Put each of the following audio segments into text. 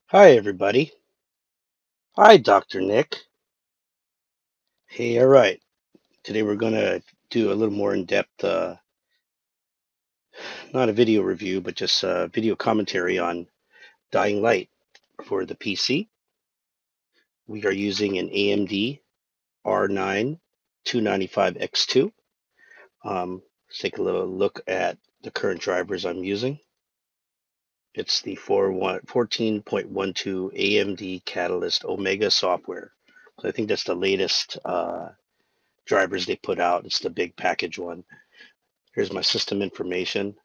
Hi, everybody. Hi, Dr. Nick. Hey, all right. Today we're going to do a little more in-depth, not a video review, but just video commentary on Dying Light for the PC. We are using an AMD R9 295X2. Let's take a little look at the current drivers I'm using. It's the 14.12 AMD Catalyst Omega software. So I think that's the latest drivers they put out. It's the big package one. Here's my system information.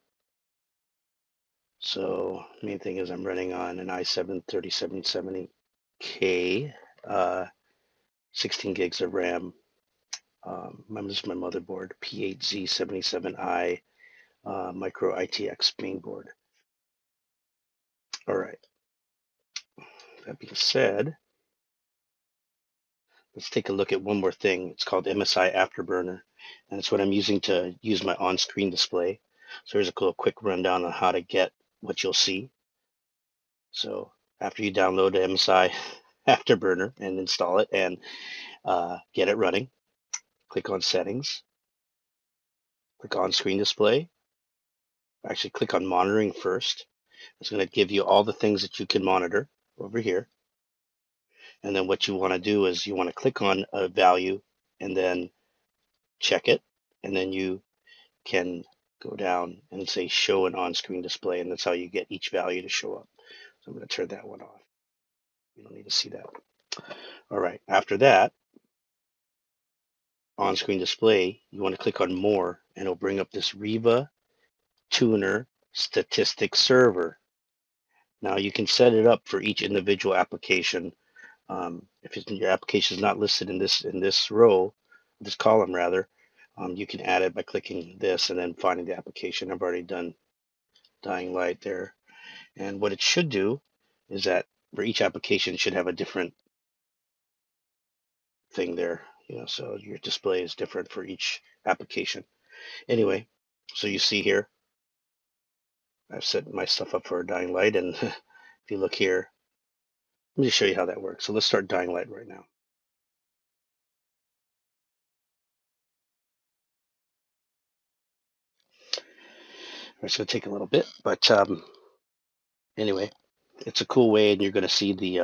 So main thing is I'm running on an i7 3770K, 16 gigs of RAM. This is my motherboard, P8Z77i micro ITX mainboard. All right. That being said, let's take a look at one more thing. It's called MSI Afterburner, and it's what I'm using to use my on-screen display. So here's a quick rundown on how to get what you'll see. So after you download the MSI Afterburner and install it and get it running, click on Settings, click on Screen Display. Actually, click on Monitoring first. It's going to give you all the things that you can monitor over here. And then what you want to do is you want to click on a value and then check it. And then you can go down and say Show an on-screen display. And that's how you get each value to show up. So I'm going to turn that one off. You don't need to see that. All right. After that, on-screen display, you want to click on More, and it'll bring up this Riva Tuner Statistics Server. Now you can set it up for each individual application. If your application is not listed in this row, this column rather, you can add it by clicking this and then finding the application. I've already done Dying Light there, and what it should do is that for each application it should have a different thing there. So your display is different for each application. Anyway, so you see here, I've set my stuff up for Dying Light, and if you look here, let me just show you how that works. So let's start Dying Light right now. It's going to take a little bit, but anyway, it's a cool way, and you're going to see the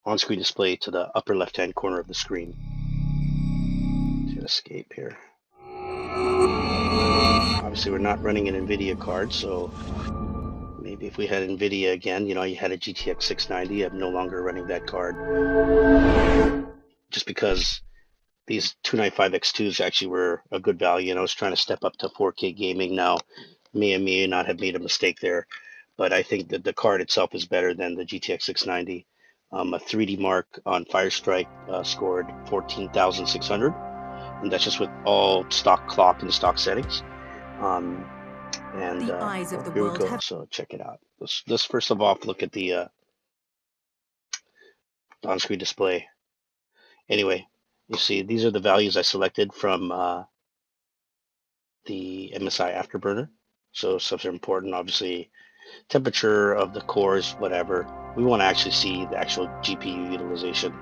on-screen display to the upper left-hand corner of the screen. Let's escape here. Obviously, we're not running an NVIDIA card, so maybe if we had NVIDIA again, you had a GTX 690, I'm no longer running that card. Just because these 295X2s actually were a good value, and I was trying to step up to 4K gaming. Now, may not have made a mistake there, but I think that the card itself is better than the GTX 690. A 3D Mark on Firestrike scored 14,600, and that's just with all stock clock and stock settings. And here we go. So check it out. Let's first of all look at the on-screen display. Anyway, you see these are the values I selected from the MSI Afterburner. So stuff are important, obviously, temperature of the cores, whatever. We want to actually see the actual GPU utilization.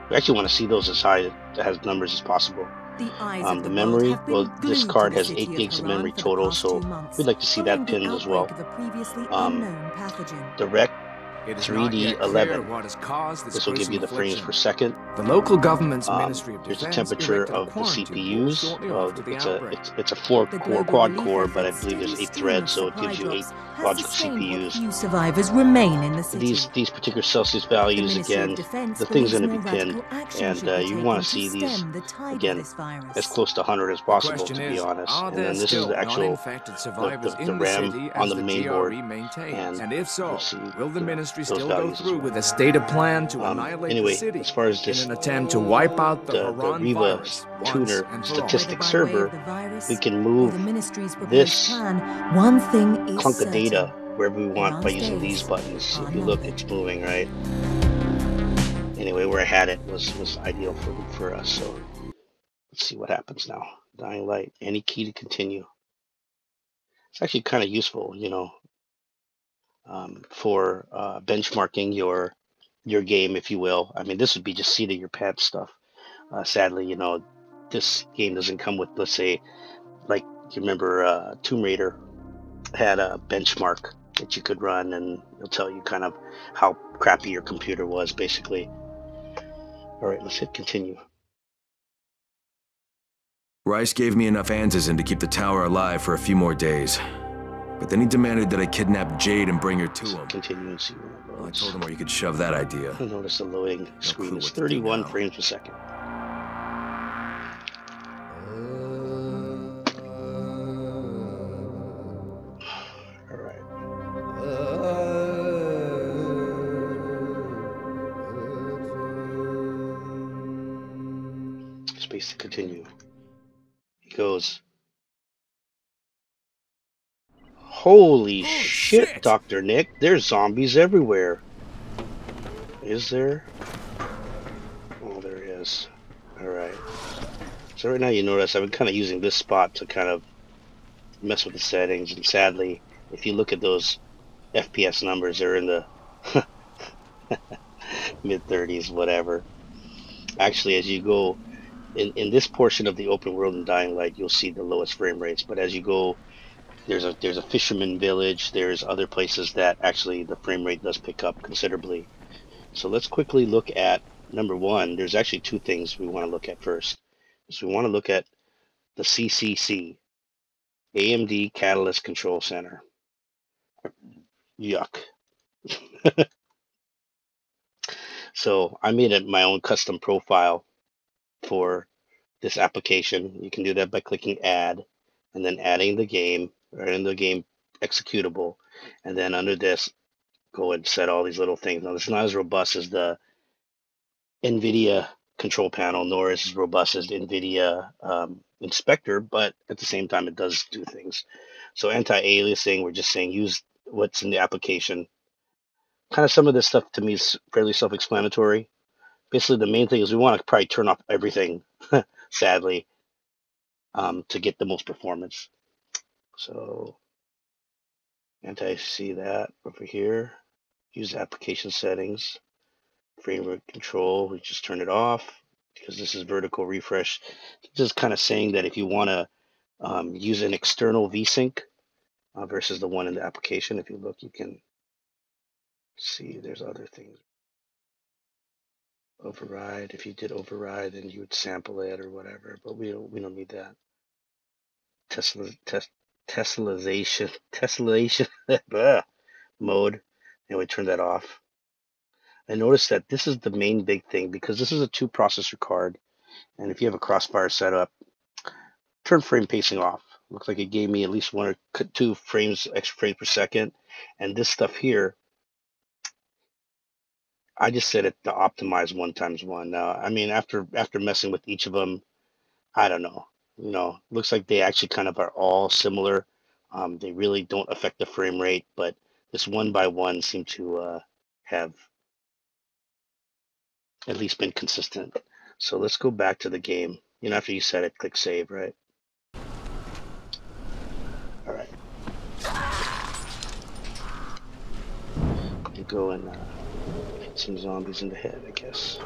We actually want to see those as high as numbers as possible. The memory, well, this card has 8 gigs of memory total, so we'd like to see that pinned as well. The rec 3D11. This will give you the frames per second. The local government's Ministry of There's Defense a temperature of the CPUs. It's a 4-core quad core, but I believe there's 8 threads, so it gives you 8 logical CPUs. Survivors remain in the city. These particular Celsius values, again, the thing's going to be pinned, and you want to see these again as close to 100 as possible, to be honest. And then this is the actual the RAM on the main board, and if so, will the ministry still go through with a stated plan to annihilate the city as far as this, in an attempt to wipe out the Riva Tuner Statistics Server, we can move this chunk of data wherever we want by using these buttons. If you look, it's moving, right? Anyway, where I had it was ideal for us. So let's see what happens now. Dying Light, any key to continue. It's actually kind of useful, for benchmarking your game, if you will. I mean, this would be just seat of your pants stuff. Sadly, you know, this game doesn't come with, let's say, like you remember Tomb Raider had a benchmark that you could run, and it'll tell you kind of how crappy your computer was, basically. All right, let's hit continue. Rice gave me enough Antizen to keep the tower alive for a few more days. But then he demanded that I kidnap Jade and bring her to him. Continue and see where it loads. I told him where you could shove that idea. You'll notice the loading screen is 31 frames per second. Space to continue. He goes, holy shit, Dr. Nick, there's zombies everywhere. Is there? Oh, there is. Alright. So right now you notice I've been kind of using this spot to kind of mess with the settings, and sadly, if you look at those FPS numbers, they're in the mid-30s, whatever. Actually, as you go in this portion of the open world in Dying Light, you'll see the lowest frame rates, but as you go, there's a fisherman village, there's other places that actually the frame rate does pick up considerably. So let's quickly look at number one. There's actually two things we want to look at first. So we want to look at the CCC, AMD Catalyst Control Center. Yuck. So I made it my own custom profile for this application. You can do that by clicking add and then adding the game, or in the game executable, and then under this go and set all these little things. Now, it's not as robust as the NVIDIA control panel, nor as robust as the NVIDIA inspector, but at the same time it does do things. So anti-aliasing, we're just saying use what's in the application. Kind of some of this stuff to me is fairly self-explanatory. Basically, the main thing is we want to probably turn off everything, sadly, to get the most performance. So see that over here. Use application settings, frame rate control. We just turn it off because this is vertical refresh. Just kind of saying that if you want to use an external VSync versus the one in the application, if you look, you can see there's other things. Override. If you did override, then you would sample it or whatever. But we don't need that. Teslaization mode. Anyway, turn that off. I noticed that this is the main big thing because this is a 2-processor card, and if you have a Crossfire setup, turn frame pacing off. Looks like it gave me at least 1 or 2 extra frames per second, and this stuff here, I just set it to optimize 1x1. Now, I mean, after messing with each of them, I don't know. You know, looks like they actually kind of are all similar. They really don't affect the frame rate, but this 1x1 seem to have at least been consistent. So let's go back to the game. You know, after you set it, click save, right? All right. You go and hit some zombies in the head, I guess.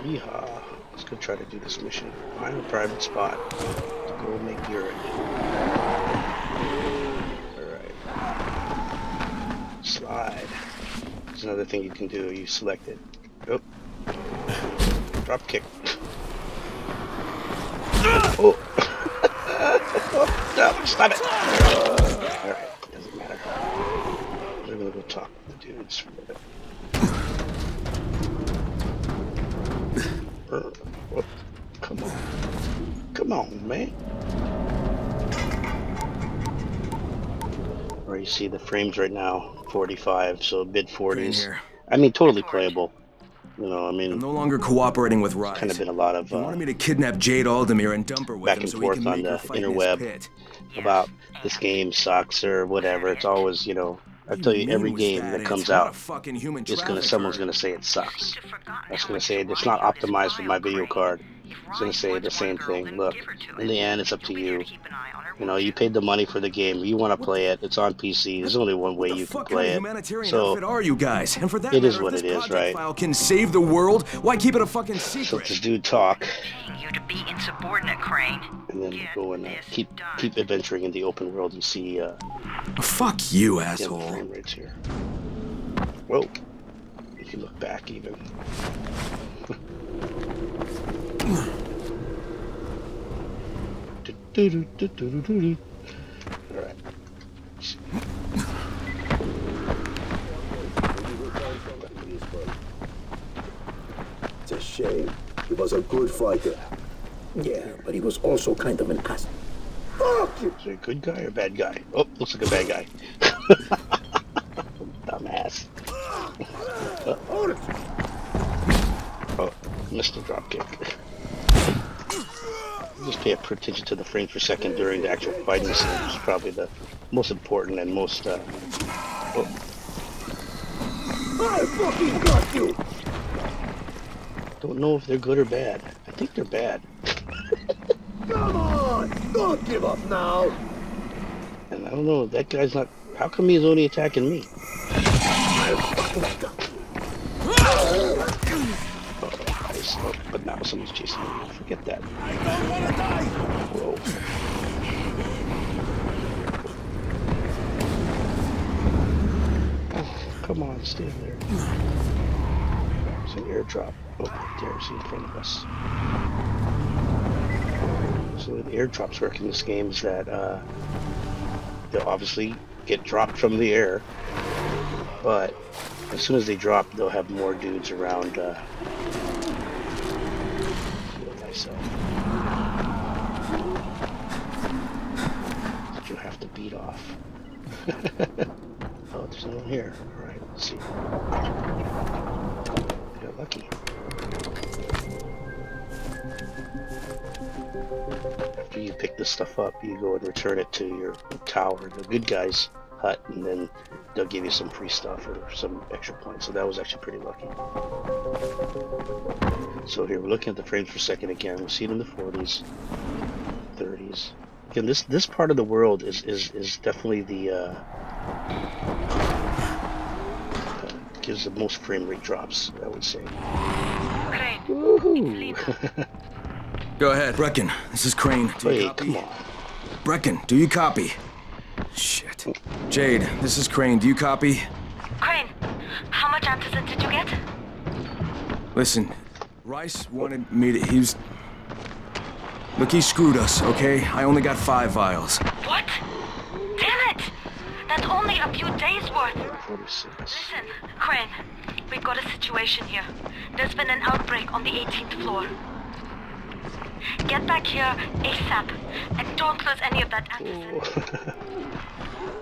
Yeehaw. Let's go try to do this mission. Find a private spot to go make urine. Alright. Slide. There's another thing you can do. You select it. Oh. Drop kick. Oh. Oh, no, stop it. Alright, doesn't matter. We're gonna go talk to the dudes for a bit. Come on. Come on, man. Or you see the frames right now, 45, so mid-40s. I mean, totally playable. You know, I mean, I'm no longer cooperating with Rice. Kind of been a lot of he wanted me to kidnap Jade Aldemir and dump her with back him and so forth he can on make the her fight interweb about this game sucks or whatever. It's always, you know, I tell you, every game that comes out, someone's gonna say it sucks. That's gonna say it's not optimized for my video card. It's going to say the same thing. Look, in the end, it's up to you. You know, you paid the money for the game. You want to play it. It's on PC. There's only one way you can play it. So, are you guys? And for that it is matter, what if it this is, project right? file can save the world, why keep it a fucking secret? So let this dude talk. You to be insubordinate, Crane. And then go and keep adventuring in the open world. You see, fuck you, asshole. Frame rates here. Whoa. You can look back even. Alright. It's a shame. He was a good fighter. Yeah, but he was also kind of an ass. Fuck you! Is he a good guy or a bad guy? Oh, looks like a bad guy. Dumbass. Oh, missed the dropkick. Just pay attention to the frames per second during the actual fighting scene, which is probably the most important and most, I fucking got you! Don't know if they're good or bad. I think they're bad. Come on! Don't give up now! And I don't know, that guy's not... How come he's only attacking me? Oh, but now someone's chasing me. Forget that. I don't wanna die! Whoa. Oh, come on, stay there. There's an airdrop. Oh, right there, see in front of us. So the airdrops work in this game is that they'll obviously get dropped from the air, but as soon as they drop, they'll have more dudes around. That you have to beat off. Oh, there's no one here. All right, let's see. Got lucky. After you pick this stuff up, you go and return it to your tower, the good guys' hut, and then they'll give you some free stuff or some extra points. So that was actually pretty lucky. So here we're looking at the frames per second again. We'll see it in the 40s, 30s. Again, this part of the world is definitely the gives the most frame rate drops, I would say. Woohoo! Go ahead. Brecken, this is Crane. Do you copy? Come on. Brecken, do you copy? Shit. Jade, this is Crane. Do you copy? Crane, how much antizin did you get? Listen, Rice wanted me to... Look, he screwed us, okay? I only got 5 vials. What? Damn it! That's only a few days worth. 46. Listen, Crane, we've got a situation here. There's been an outbreak on the 18th floor. Get back here ASAP, and don't lose any of that antizin.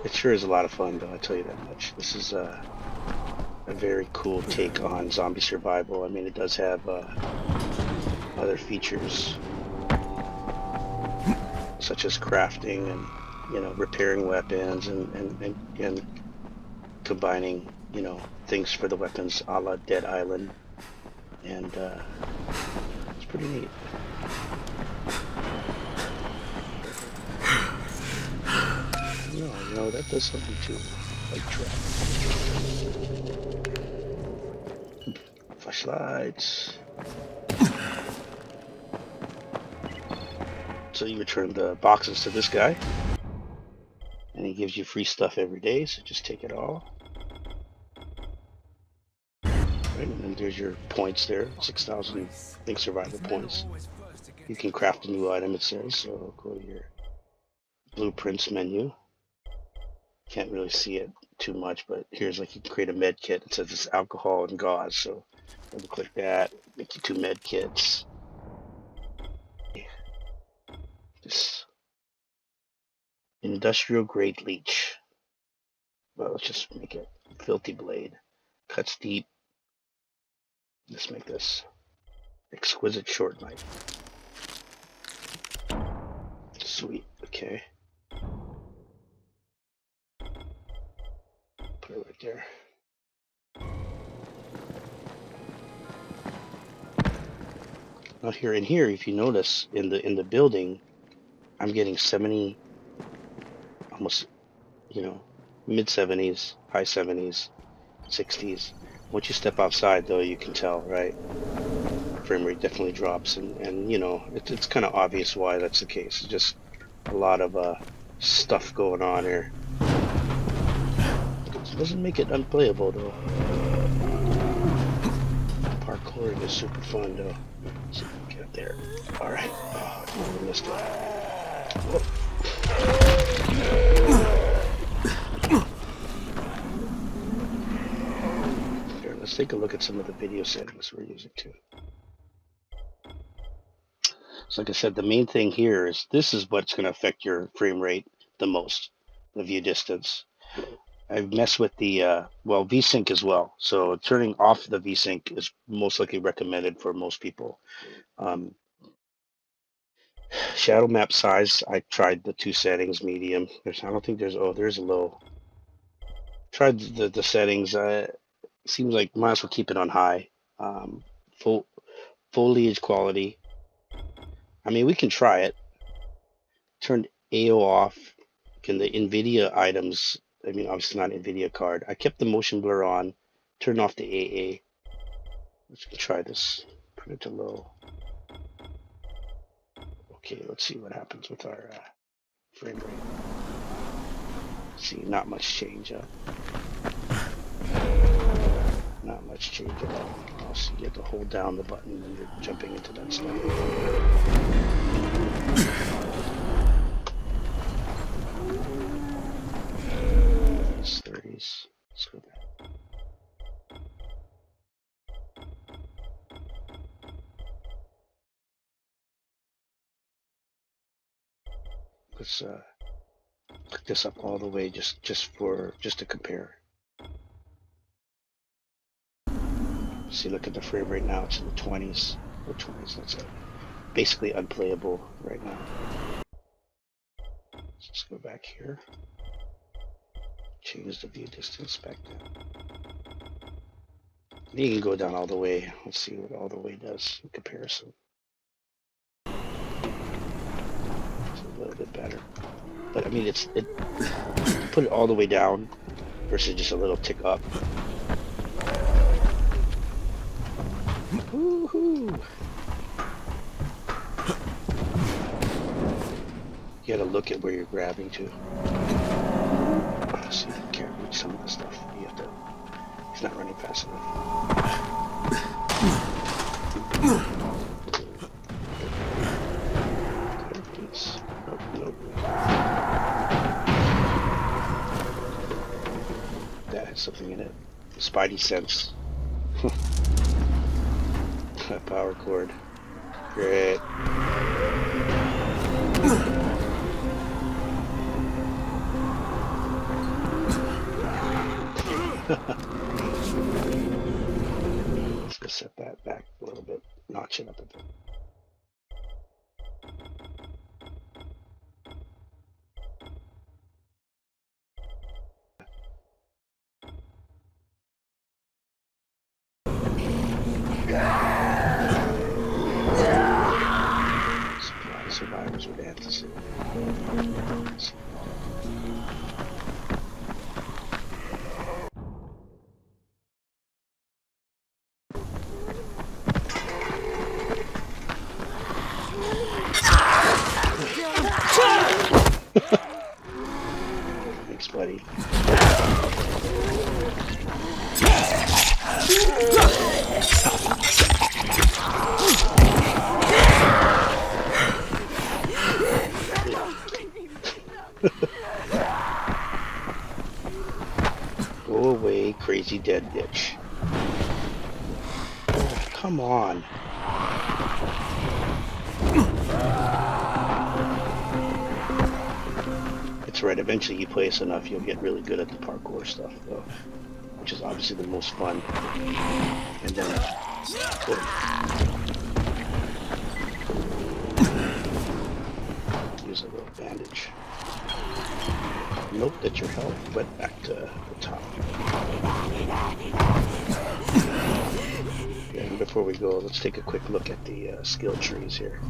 It sure is a lot of fun, though, I tell you that much. This is a very cool take on zombie survival. I mean, it does have other features, such as crafting and, you know, repairing weapons and combining, you know, things for the weapons a la Dead Island. And it's pretty neat. No, you know, that does something too. Like trap. Flashlights. So you return the boxes to this guy, and he gives you free stuff every day, so just take it all. Right, and then there's your points there, 6,000, I think, survival points. You can craft a new item, it says, so go to your blueprints menu. Can't really see it too much, but here's like you can create a med kit. It says it's alcohol and gauze, so double click that, make you 2 med kits. This industrial grade leech. Well, let's just make it filthy blade. Cuts deep. Let's make this exquisite short knife. Sweet, okay. Put it right there. Not here. In here, if you notice, in the building, I'm getting 70, almost, you know, mid 70s, high 70s, 60s. Once you step outside, though, you can tell, right? Frame rate definitely drops, and you know, it's kind of obvious why that's the case. It's just a lot of stuff going on here. It doesn't make it unplayable, though. Parkouring is super fun, though. Let's see if we can get there. All right. Oh, I missed it. Whoa. Here, let's take a look at some of the video settings we're using too. So like I said, the main thing here is this is what's going to affect your frame rate the most, the view distance. I've messed with the, well, VSync as well. So turning off the VSync is most likely recommended for most people. Shadow map size, I tried the 2 settings, medium. I don't think there's, oh, there's a low. Tried the settings. Seems like might as well keep it on high. Foliage quality. I mean, we can try it. Turned AO off. Can the NVIDIA items, I mean, obviously not NVIDIA card. I kept the motion blur on. Turned off the AA. Let's try this. Put it to low. Okay, let's see what happens with our frame rate. See, not much change up. Not much change at all. Also, you have to hold down the button when you're jumping into that slide. It's 30s. Let's go back. Let's click this up all the way just to compare. See, look at the frame rate now. It's in the 20s. The 20s. That's basically unplayable right now. Let's just go back here. Change the view distance back down. You can go down all the way. Let's see what all the way does in comparison. It's a little bit better, but I mean, put it all the way down versus just a little tick up. Woohoo! You gotta look at where you're grabbing to. See, you can't reach some of the stuff. You have to. It's not running fast enough. Nope. That has something in it. Spidey sense. Power cord. Great. Let's just set that back a little bit. Notch it up a bit. Survivors with Anti-Aliasing. Thanks, buddy. Go away, crazy dead bitch. Oh, come on. It's right, eventually you play this enough, you'll get really good at the parkour stuff, though, which is obviously the most fun. And then, use a little bandage. Note that your health went back to the top. And before we go, let's take a quick look at the skill trees here.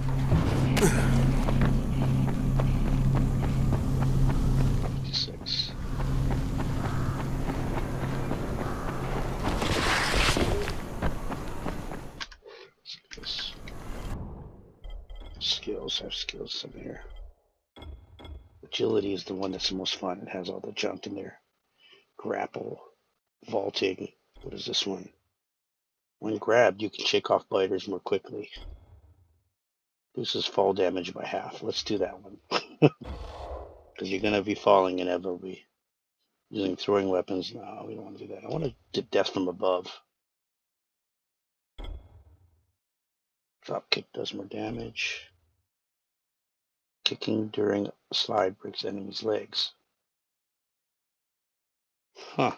Skills, I have skills in here. Agility is the one that's the most fun. It has all the junk in there. Grapple, vaulting. What is this one? When grabbed, you can shake off biters more quickly. This is fall damage by half. Let's do that one. Because you're going to be falling inevitably. Using throwing weapons. No, we don't want to do that. I want to do death from above. Drop kick does more damage. Kicking during a slide breaks enemies' legs. Huh.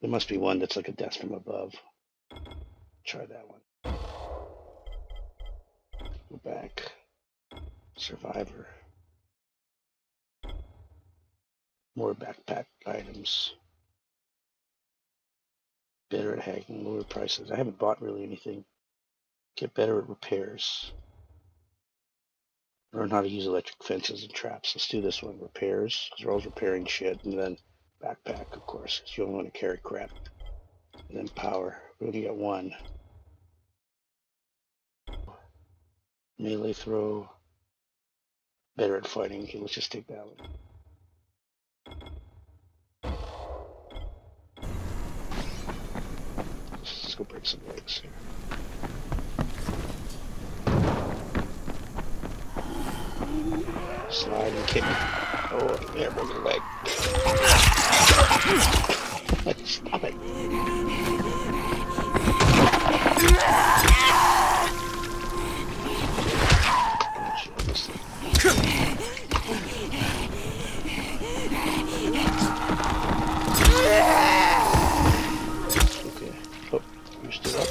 There must be one that's like a death from above. Try that one. Go back. Survivor. More backpack items. Better at hacking, lower prices. I haven't bought really anything. Get better at repairs. Learn how to use electric fences and traps. Let's do this one. Repairs, because we're always repairing shit. And then backpack, of course, because you only want to carry crap. And then power. We're going to get one. Melee throw. Better at fighting. Okay, let's just take that one. Let's go break some legs here. Slide and kick. Oh, there, broke the leg. Stop it. Okay. Oh, you're still up.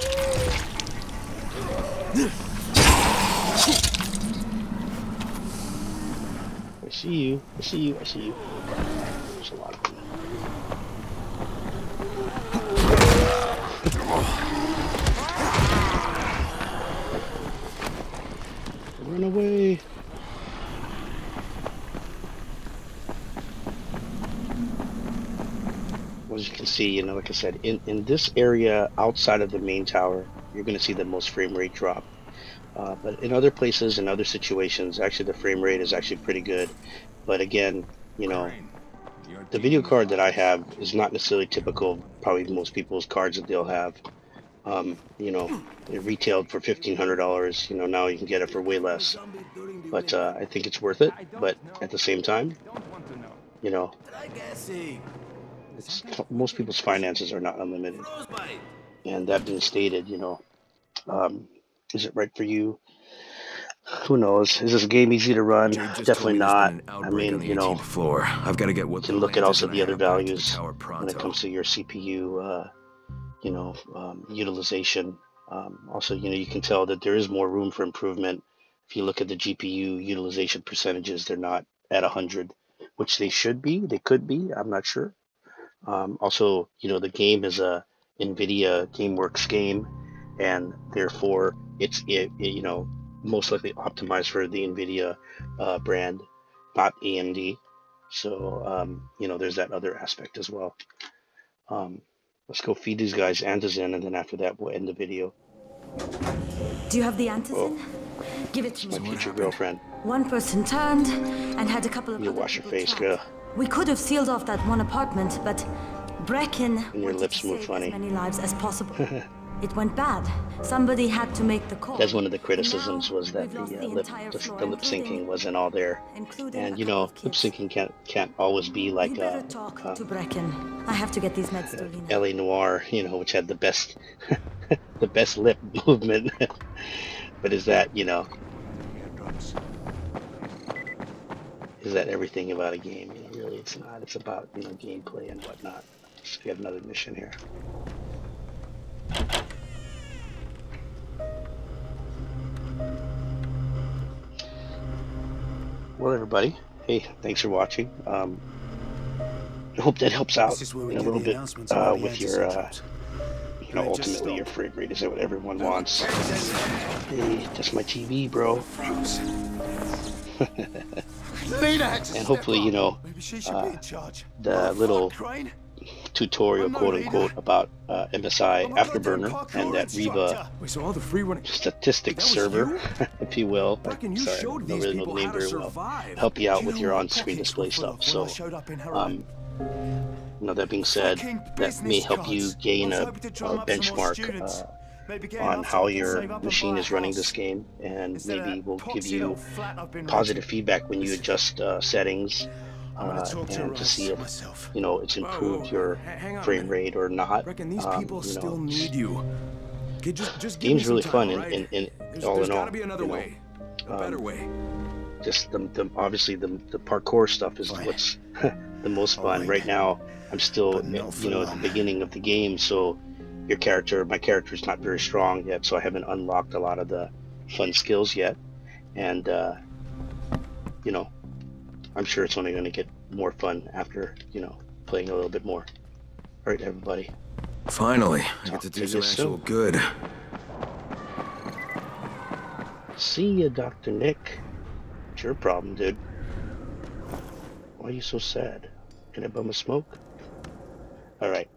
I see you. I see you. I see you. There's a lot of them. Run away. As you can see, you know, like I said, in this area outside of the main tower, you're going to see the most frame rate drop. But in other places, in other situations, actually the frame rate is actually pretty good. But again, you know, the video card that I have is not necessarily typical of probably most people's cards that they'll have. You know, it retailed for $1,500. You know, now you can get it for way less. But I think it's worth it. But at the same time, you know, most people's finances are not unlimited. And that being stated, you know, is it right for you? Who knows? Is this game easy to run? Definitely not. I mean, you know, I've got to get you can look at also the other values when it comes to your CPU, you know, utilization. Also, you know, you can tell that there is more room for improvement. If you look at the GPU utilization percentages, they're not at 100, which they should be. They could be. I'm not sure. Also, you know, the game is a NVIDIA GameWorks game, and therefore it's you know, most likely optimized for the NVIDIA brand, not AMD. So you know, there's that other aspect as well. Let's go feed these guys antizin, and then after that we'll end the video. Do you have the antizin? Give it to me. My future girlfriend. One person turned and had a couple of. You wash your face, girl. We could have sealed off that one apartment, but Brecken and your lips move funny. As many lives as possible. It went bad. Somebody had to make the call. That's one of the criticisms, was that the lip syncing wasn't all there. And you know, lip syncing can't always be like talk to Brecken. I have to get these meds to Lena. LA Noire, you know, which had the best the best lip movement. But is that, you know, is that everything about a game? You know, really, it's not. It's about, you know, gameplay and whatnot. Let's get another mission here. Well, everybody, hey, thanks for watching. I hope that helps out This is where we in a do little the bit announcements about the with your, anti-subjects. ultimately your frame rate is what everyone wants. Hey, just my TV, bro. And hopefully, the little tutorial, quote unquote, about MSI Afterburner and that Riva Statistics Server, if you will. Sorry, I don't really know the name very well. Help you out with your on-screen display stuff. So, that being said, that may help you gain a benchmark on how your machine is running this game, and maybe will give you positive feedback when you adjust settings and to see if it's improved your frame rate or not. Game's really fun in all in all. Just obviously the parkour stuff is what's the most fun right now. I'm still at the beginning of the game, so my character is not very strong yet, so I haven't unlocked a lot of the fun skills yet, and I'm sure it's only going to get more fun after playing a little bit more. All right, everybody. Finally, I get to do some actual good. See ya, Dr. Nick. It's your problem, dude. Why are you so sad? Can I bum a smoke? All right.